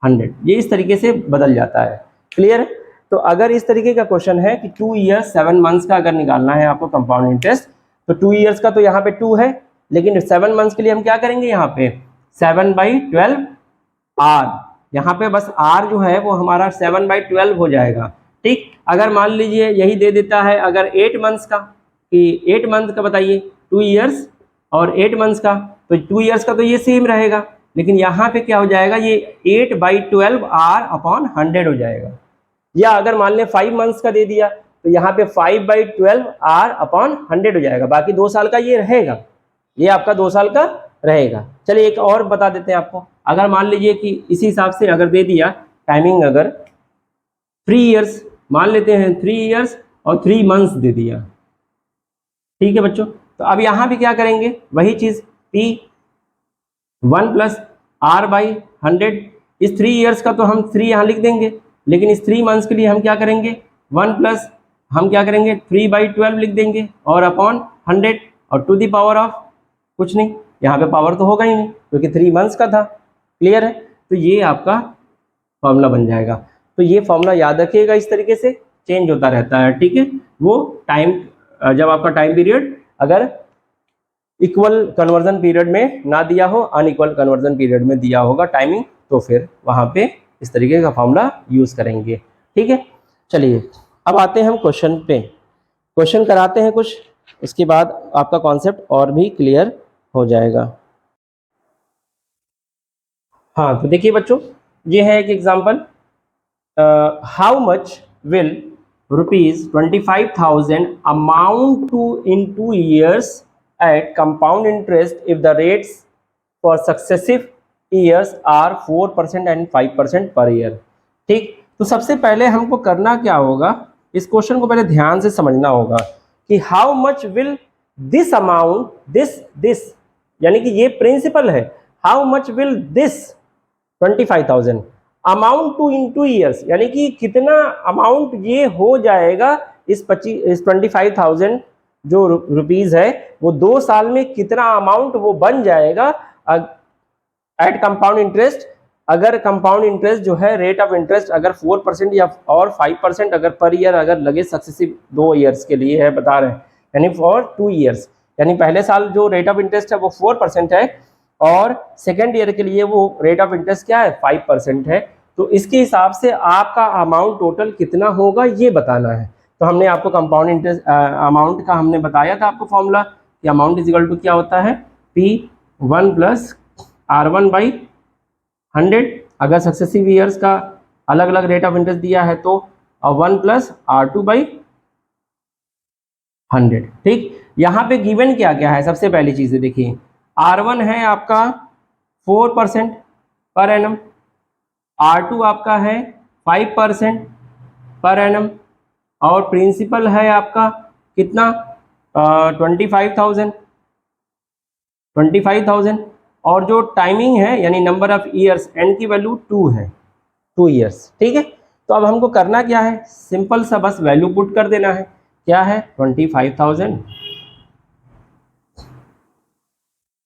100, ये इस तरीके से बदल जाता है। क्लियर है? तो अगर इस तरीके का क्वेश्चन है कि 2 ईयर्स 7 मंथ्स का अगर निकालना है आपको कंपाउंड इंटरेस्ट, तो 2 ईयर्स का तो यहाँ पे 2 है, लेकिन 7 मंथ्स के लिए हम क्या करेंगे, यहाँ पे 7/12 आर, यहाँ पे बस आर जो है वो हमारा 7/12 हो जाएगा, ठीक। अगर मान लीजिए यही दे देता है अगर 8 मंथ्स का, कि 8 मंथ का बताइए, 2 ईयर्स और 8 मंथ्स का, तो 2 ईयर्स का तो ये सेम रहेगा, लेकिन यहाँ पे क्या हो जाएगा, ये 8/12 आर अपॉन 100 हो जाएगा। या अगर मान लें 5 मंथ्स का दे दिया तो यहाँ पे 5/12 आर अपॉन 100 हो जाएगा, बाकी 2 साल का ये रहेगा, ये आपका 2 साल का रहेगा। चलिए एक और बता देते हैं आपको, अगर मान लीजिए कि इसी हिसाब से अगर दे दिया टाइमिंग अगर 3 ईयर्स, मान लेते हैं 3 ईयर्स और 3 मंथ्स दे दिया, ठीक है बच्चों। तो अब यहाँ भी क्या करेंगे, वही चीज P 1 प्लस आर बाई 100, इस 3 ईयर्स का तो हम 3 यहाँ लिख देंगे, लेकिन इस 3 मंथ्स के लिए हम क्या करेंगे 1 प्लस हम क्या करेंगे 3/12 लिख देंगे और अपॉन 100, और टू दी पावर ऑफ कुछ नहीं, यहाँ पे पावर तो होगा ही नहीं क्योंकि 3 मंथ्स का था। क्लियर है? तो ये आपका फॉर्मूला बन जाएगा। तो ये फॉर्मूला याद रखिएगा, इस तरीके से चेंज होता रहता है, ठीक है। वो टाइम जब आपका टाइम पीरियड अगर इक्वल कन्वर्जन पीरियड में ना दिया हो, अनइक्वल कन्वर्जन पीरियड में दिया होगा टाइमिंग, तो फिर वहाँ पे इस तरीके का फॉर्मूला यूज करेंगे, ठीक है। चलिए अब आते हैं हम क्वेश्चन पे, क्वेश्चन कराते हैं कुछ, इसके बाद आपका कॉन्सेप्ट और भी क्लियर हो जाएगा। हाँ तो देखिए बच्चों, ये है एक example, how much will ₹25,000 amount to in 2 years at compound interest if the rates for successive years are 4% and 5% per year, ठीक। तो सबसे पहले हमको करना क्या होगा, इस क्वेश्चन को पहले ध्यान से समझना होगा कि how much will this amount this यानी कि ये प्रिंसिपल है, how much will this 25,000 amount to in 2 years, यानी कि कितना अमाउंट ये हो जाएगा इस 25,000 जो रुपीज है वो 2 साल में कितना अमाउंट वो बन जाएगा एट कंपाउंड इंटरेस्ट। अगर कंपाउंड इंटरेस्ट जो है रेट ऑफ इंटरेस्ट अगर 4% या और 5% अगर पर ईयर अगर लगे सक्सेसिव 2 ईयर्स के लिए है बता रहे हैं, यानी फॉर 2 years, यानी पहले साल जो रेट ऑफ इंटरेस्ट है वो 4% है और सेकेंड ईयर के लिए वो रेट ऑफ इंटरेस्ट क्या है 5% है। तो इसके हिसाब से आपका अमाउंट टोटल कितना होगा ये बताना है। तो हमने आपको कंपाउंड इंटरेस्ट अमाउंट का हमने बताया था आपको फॉर्मूला कि अमाउंट इज इक्वल टू क्या होता है, P1 प्लस R1 बाई 100। अगर सक्सेसिव ईयर्स का अलग अलग रेट ऑफ इंटरेस्ट दिया है तो 1 प्लस R2 बाई 100। ठीक, यहाँ पे गिवन क्या क्या है, सबसे पहली चीज़ देखिए, R1 है आपका 4% पर एनम, R2 आपका है 5% पर एनम, और प्रिंसिपल है आपका कितना 25,000, और जो टाइमिंग है यानी नंबर ऑफ ईयर्स एन की वैल्यू 2 है, 2 ईयर्स। ठीक है, तो अब हमको करना क्या है, सिंपल सा बस वैल्यू पुट कर देना है। क्या है 25,000,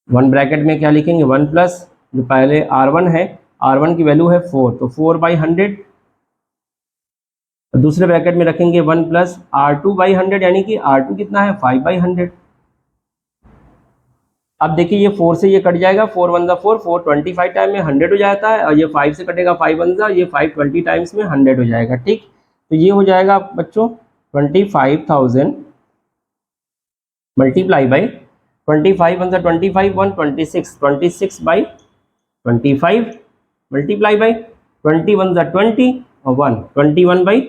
वन ब्रैकेट में क्या लिखेंगे 1 प्लस जो पहले R1 है, R1 की वैल्यू है 4 तो 4/100, दूसरे ब्रैकेट में रखेंगे 1 प्लस R2/100 यानी कि R2 कितना है 5/100। अब देखिए ये 4 से ये कट जाएगा, 4 1 4, 4 25 टाइम में 100 हो जाता है, और ये 5 से कटेगा 5 1 ये 5 20 टाइम्स में 100 हो जाएगा। ठीक, तो ये हो जाएगा बच्चों 25,000 multiply by 25 1 25 1 26 by 25 multiply by 21 20 और 1 21 बाई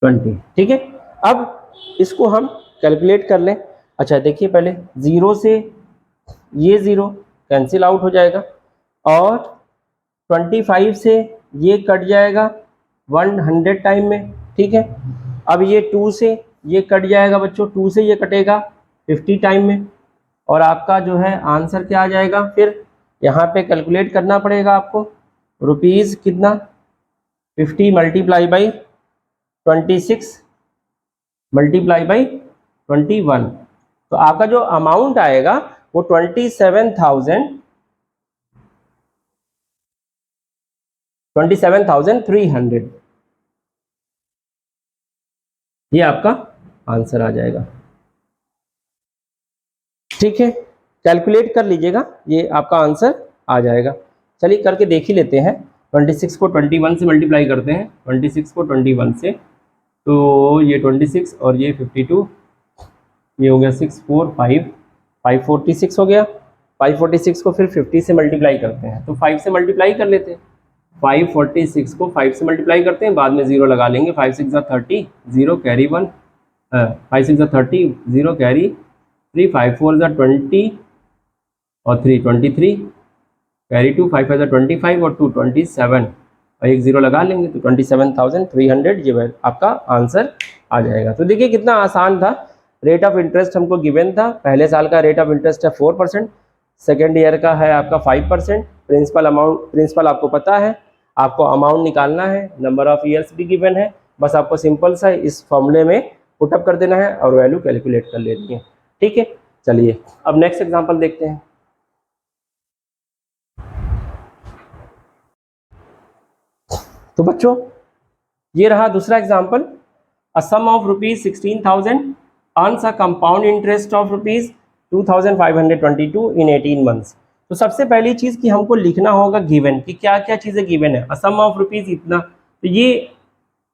20। ठीक है, अब इसको हम कैलकुलेट कर लें। अच्छा देखिए, पहले 0 से ये 0 कैंसिल आउट हो जाएगा, और 25 से ये कट जाएगा 100 टाइम में। ठीक है, अब ये 2 से ये कट जाएगा बच्चों, 2 से ये कटेगा 50 टाइम में, और आपका जो है आंसर क्या आ जाएगा, फिर यहाँ पे कैलकुलेट करना पड़ेगा आपको, रुपीज़ कितना 50 मल्टीप्लाई बाई 26 मल्टीप्लाई बाई 21, तो आपका जो अमाउंट आएगा वो 27,300, ये आपका आंसर आ जाएगा। ठीक है, कैलकुलेट कर लीजिएगा, ये आपका आंसर आ जाएगा। चलिए करके देख ही लेते हैं। 26 को 21 से मल्टीप्लाई करते हैं, 26 को 21 से, तो ये 26 और ये 52, ये हो गया 6 4 5 546 हो गया। 546 को फिर 50 से मल्टीप्लाई करते हैं, तो 5 से मल्टीप्लाई कर लेते हैं। 546 को 5 से मल्टीप्लाई करते हैं, बाद में 0 लगा लेंगे, 5 6 30, 0 कैरी 1, 5 6 30, 0 कैरी 3, 5 4 20 और 3 23, कैरी 2, 5 5 25 और 2 27, और एक 0 लगा लेंगे तो 27,300 ये आपका आंसर आ जाएगा। तो देखिए कितना आसान था। रेट ऑफ इंटरेस्ट हमको गिवन था, पहले साल का रेट ऑफ इंटरेस्ट है 4%, सेकेंड ईयर का है आपका 5%, प्रिंसिपल आपको पता है, आपको अमाउंट निकालना है, नंबर ऑफ ईयर्स भी गिवन है, बस आपको सिंपल सा इस फॉर्मूले में पुटअप कर देना है और वैल्यू कैलकुलेट कर लेनी है। ठीक है, चलिए अब नेक्स्ट एग्जांपल देखते हैं। तो बच्चों ये रहा दूसरा example, a sum of ₹16,000 earns a compound interest of ₹2,522 in 18 months. तो सबसे पहली चीज कि हमको लिखना होगा गिवन कि क्या क्या चीजें गिवन है। अ सम ऑफ रुपीज इतना, तो ये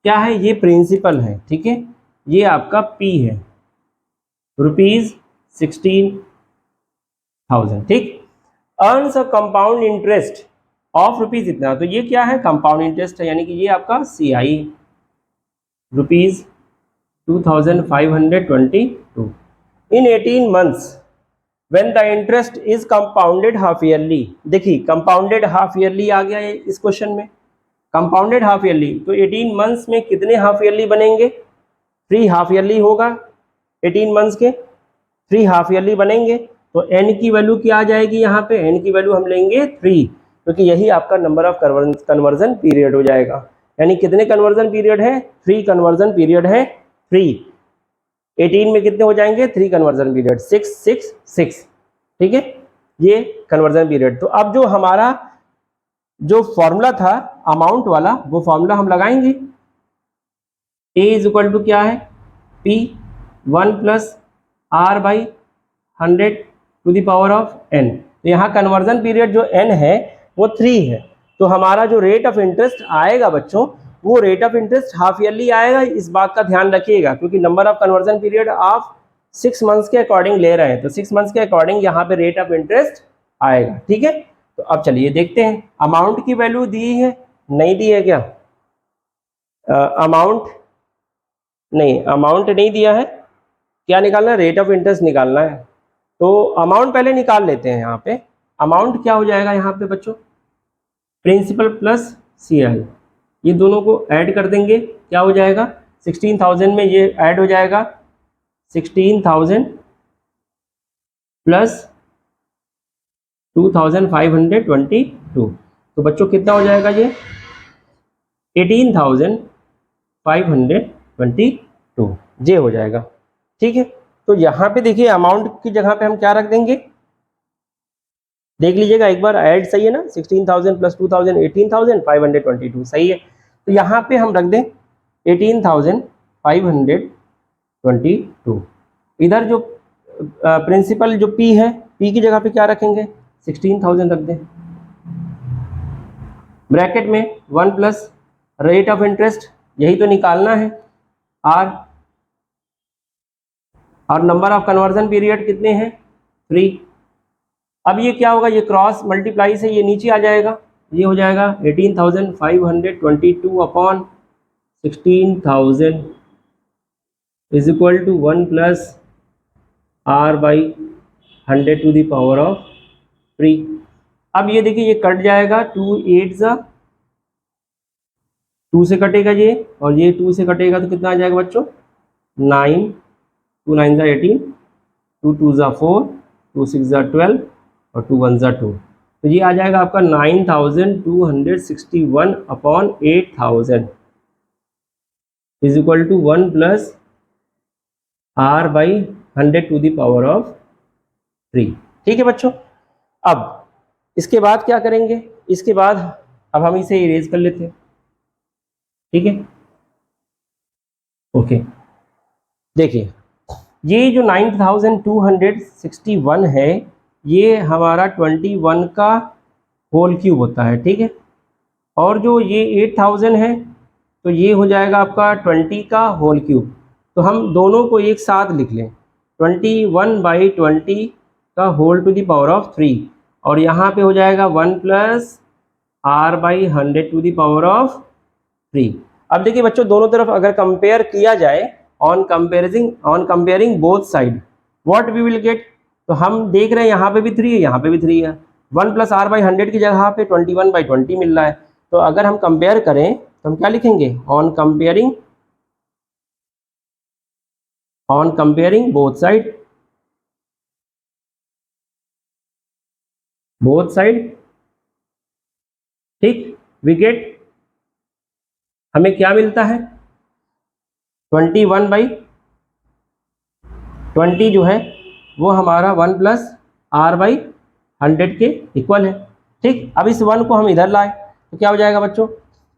क्या है, ये प्रिंसिपल है। ठीक है, ये आपका P है, ₹16,000। ठीक, earns a compound interest of rupees इतना, तो ये क्या है, कंपाउंड इंटरेस्ट है, यानी कि ये आपका CI ₹2,522 in 18 months when the interest is compounded half yearly. देखिए कंपाउंडेड हाफ ईयरली आ गया है इस क्वेश्चन में, कंपाउंडेड हाफ ईयरली, तो 18 मंथ्स में कितने हाफ ईयरली बनेंगे, 3 हाफ ईयरली होगा 18 मंथ्स के, 3 हाफ ईयरली बनेंगे। तो n की वैल्यू क्या आ जाएगी, यहाँ पे n की वैल्यू हम लेंगे 3, क्योंकि यही आपका नंबर ऑफ कन्वर्जन पीरियड हो जाएगा। यानी कितने कन्वर्जन पीरियड है, 3 कन्वर्जन पीरियड है, 3 18 में कितने हो जाएंगे, 3 कन्वर्जन पीरियड, 6 6 6। ठीक है, ये कन्वर्जन पीरियड। तो अब जो हमारा जो फॉर्मूला था अमाउंट वाला, वो फॉर्मूला हम लगाएंगे। A इज इक्वल टू क्या है, P1 plus R/100 to the power of n। तो यहाँ कन्वर्जन पीरियड जो n है वो 3 है, तो हमारा जो रेट ऑफ इंटरेस्ट आएगा बच्चों, वो rate of interest half yearly आएगा। इस बात का ध्यान रखिएगा, क्योंकि नंबर ऑफ कन्वर्जन पीरियड आप 6 मंथ्स के अकॉर्डिंग ले रहे हैं, तो 6 मंथ्स के अकॉर्डिंग यहाँ पे रेट ऑफ इंटरेस्ट आएगा। ठीक है, तो अब चलिए देखते हैं अमाउंट की वैल्यू दी है, नहीं दी है क्या? अमाउंट नहीं दिया है। क्या निकालना है? रेट ऑफ इंटरेस्ट निकालना है। तो अमाउंट पहले निकाल लेते हैं। यहाँ पे अमाउंट क्या हो जाएगा यहाँ पे बच्चों? प्रिंसिपल प्लस CI, ये दोनों को ऐड कर देंगे, क्या हो जाएगा? 16,000 में ये ऐड हो जाएगा 16,000 प्लस 2,522, तो बच्चों कितना हो जाएगा ये? 18,522 ये हो जाएगा। ठीक है, तो यहाँ पे देखिए अमाउंट की जगह पे हम क्या रख देंगे, देख लीजिएगा एक बार, ऐड सही है ना? 16,000 प्लस 2,000 18,522 सही है। तो यहाँ पे हम रख दें 18,522। इधर जो प्रिंसिपल जो P है, P की जगह पे क्या रखेंगे? 16,000 रख दें, ब्रैकेट में 1 प्लस रेट ऑफ इंटरेस्ट, यही तो निकालना है R, और नंबर ऑफ कन्वर्जन पीरियड कितने हैं? 3। अब ये क्या होगा? ये क्रॉस मल्टीप्लाई से ये नीचे आ जाएगा, ये हो जाएगा 18,522 upon 16,000 is equal to 1 plus R by 100 to the power of 3। अब ये देखिए ये कट जाएगा, 2 8 ज़ा 2 से कटेगा ये, और ये 2 से कटेगा तो कितना आ जाएगा बच्चों? 9, 2 9 ज़ा 18, 2 2 ज़ा 4, 2 6 ज़ा 12 और 2 1 ज़ा 2, तो ये आ जाएगा आपका 9,261 upon 8,000 is equal to 1 plus R by 100 to the power of 3। ठीक है बच्चों, अब इसके बाद क्या करेंगे? इसके बाद अब हम इसे इरेज कर लेते हैं। ठीक है, ओके, देखिए ये जो 9,261 है, ये हमारा 21 का होल क्यूब होता है। ठीक है, और जो ये 8,000 है, तो ये हो जाएगा आपका 20 का होल क्यूब। तो हम दोनों को एक साथ लिख लें, 21/20 का whole to the power of 3, और यहाँ पे हो जाएगा 1 plus R by 100 to the power of 3। अब देखिए बच्चों, दोनों तरफ अगर कंपेयर किया जाए, on comparing both side, what we will get? तो हम देख रहे हैं यहाँ पे भी 3 है, यहाँ पे भी 3 है। 1 प्लस R बाई 100 की जगह पे 21/20 मिल रहा है। तो अगर हम कंपेयर करें तो हम क्या लिखेंगे? ऑन कंपेयरिंग बोथ साइड, ठीक, वी गेट, हमें क्या मिलता है? 21/20 जो है वो हमारा 1 प्लस R बाई 100 के इक्वल है। ठीक, अब इस 1 को हम इधर लाए तो क्या हो जाएगा बच्चों?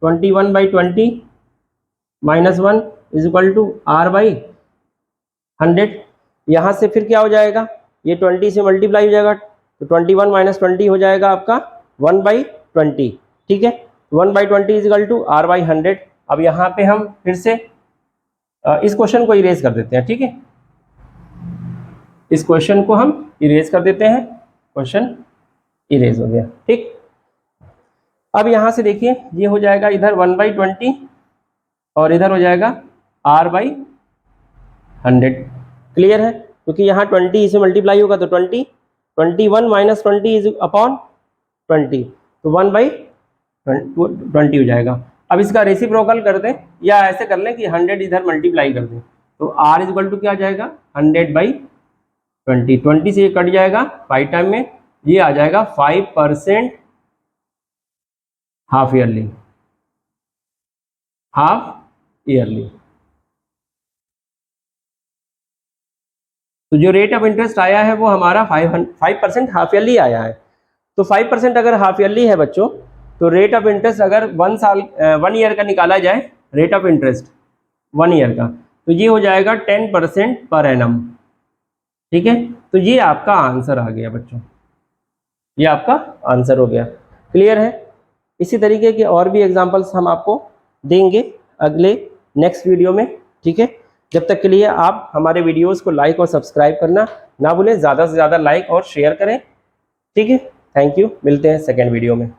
21/20 minus 1 is equal to R by 100। यहाँ से फिर क्या हो जाएगा? ये 20 से मल्टीप्लाई हो जाएगा, तो 21 माइनस 20 हो जाएगा आपका 1/20। ठीक है, 1/20 is equal to R by 100। अब यहाँ पे हम फिर से इस क्वेश्चन को इरेज कर देते हैं। ठीक है, इस क्वेश्चन को हम इरेज कर देते हैं, क्वेश्चन इरेज हो गया। ठीक, अब यहाँ से देखिए ये हो जाएगा इधर 1/20 और इधर हो जाएगा R बाई 100। क्लियर है? क्योंकि यहाँ 20 से मल्टीप्लाई होगा तो 20, 21 माइनस 20 इज अपॉन 20, तो 1/20 हो जाएगा। अब इसका रेसिप्रोकल कर दें, या ऐसे कर लें कि 100 इधर मल्टीप्लाई कर दें, तो R इज इक्वल टू क्या आ जाएगा? 100/20, 20 से ये कट जाएगा 5 टाइम में, ये आ जाएगा 5% हाफ ईयरली। तो जो रेट ऑफ इंटरेस्ट आया है वो हमारा 5% हाफ ईयरली आया है। तो 5% अगर हाफ ईयरली है बच्चों, तो रेट ऑफ इंटरेस्ट अगर 1 ईयर का निकाला जाए, रेट ऑफ इंटरेस्ट 1 ईयर का, तो ये हो जाएगा 10% पर एनम। ठीक है, तो ये आपका आंसर आ गया बच्चों, ये आपका आंसर हो गया। क्लियर है? इसी तरीके के और भी एग्जांपल्स हम आपको देंगे अगले नेक्स्ट वीडियो में, ठीक है। जब तक के लिए आप हमारे वीडियोस को लाइक और सब्सक्राइब करना ना भूलें, ज़्यादा से ज़्यादा लाइक और शेयर करें, ठीक है। थैंक यू, मिलते हैं सेकेंड वीडियो में।